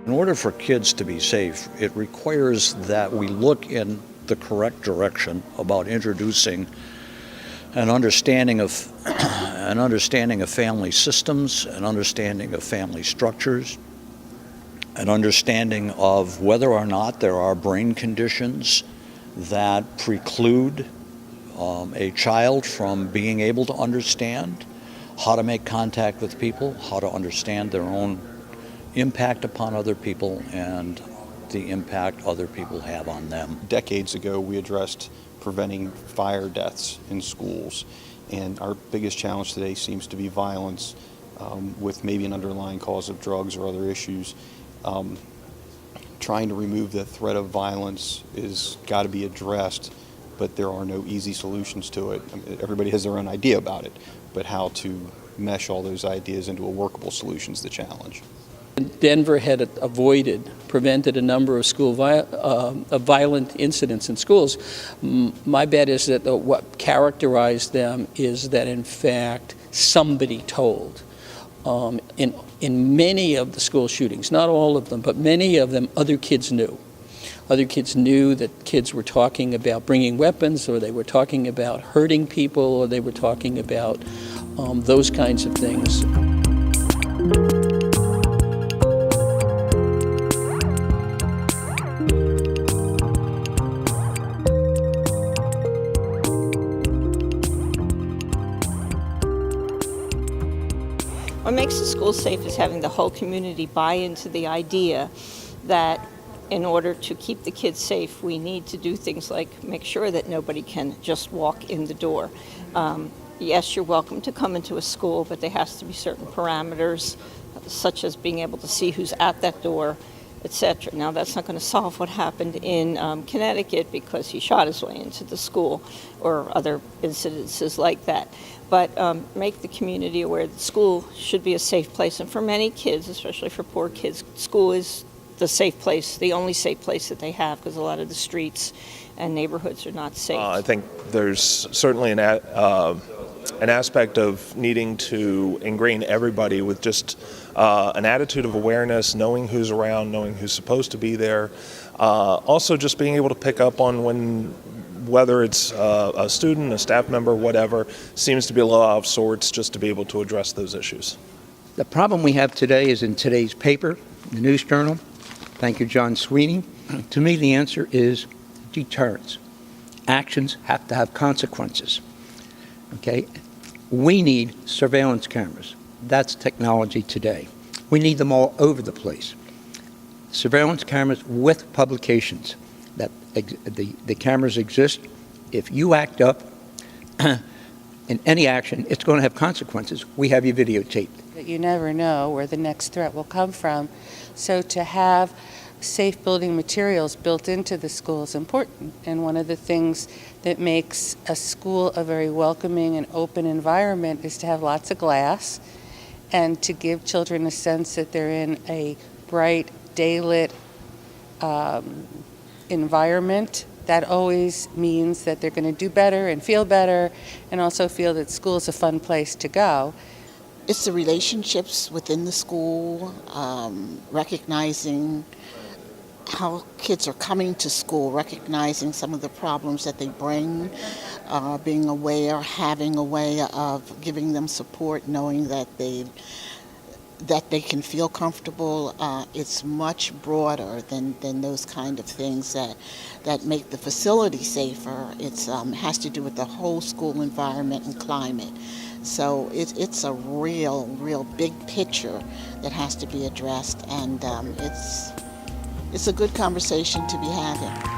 In order for kids to be safe, it requires that we look in the correct direction about introducing an understanding of family systems, an understanding of family structures, an understanding of whether or not there are brain conditions that preclude a child from being able to understand how to make contact with people, how to understand their own impact upon other people and the impact other people have on them. Decades ago, we addressed preventing fire deaths in schools, and our biggest challenge today seems to be violence with maybe an underlying cause of drugs or other issues. Trying to remove the threat of violence is got to be addressed, but there are no easy solutions to it. I mean, everybody has their own idea about it, but how to mesh all those ideas into a workable solution is the challenge. Denver had prevented a number of violent incidents in schools. My bet is that what characterized them is that, in fact, somebody told. In many of the school shootings, not all of them, but many of them, other kids knew. Other kids knew that kids were talking about bringing weapons, or they were talking about hurting people, or they were talking about those kinds of things. What makes the school safe is having the whole community buy into the idea that in order to keep the kids safe, we need to do things like make sure that nobody can just walk in the door. Yes, you're welcome to come into a school, but there has to be certain parameters, such as being able to see who's at that door, etc. Now, that's not going to solve what happened in Connecticut because he shot his way into the school or other incidences like that. But make the community aware that school should be a safe place. And for many kids, especially for poor kids, school is the safe place, the only safe place that they have, because a lot of the streets and neighborhoods are not safe. I think there's certainly an aspect of needing to ingrain everybody with just an attitude of awareness, knowing who's around, knowing who's supposed to be there. Also just being able to pick up on whether it's a student, a staff member, whatever, seems to be a little out of sorts, just to be able to address those issues. The problem we have today is in today's paper, the News Journal. Thank you, John Sweeney. To me, the answer is deterrence. Actions have to have consequences. Okay? We need surveillance cameras. That's technology today. We need them all over the place. Surveillance cameras with publications. That the cameras exist. If you act up in any action, it's going to have consequences. We have you videotaped. But you never know where the next threat will come from. So to have safe building materials built into the school is important. And one of the things that makes a school a very welcoming and open environment is to have lots of glass and to give children a sense that they're in a bright, daylit environment. That always means that they're going to do better and feel better, and also feel that school is a fun place to go. It's the relationships within the school, recognizing how kids are coming to school, recognizing some of the problems that they bring, being aware, having a way of giving them support, knowing that they can feel comfortable. It's much broader than those kind of things that make the facility safer. It has to do with the whole school environment and climate. So it's a real big picture that has to be addressed, and it's a good conversation to be having.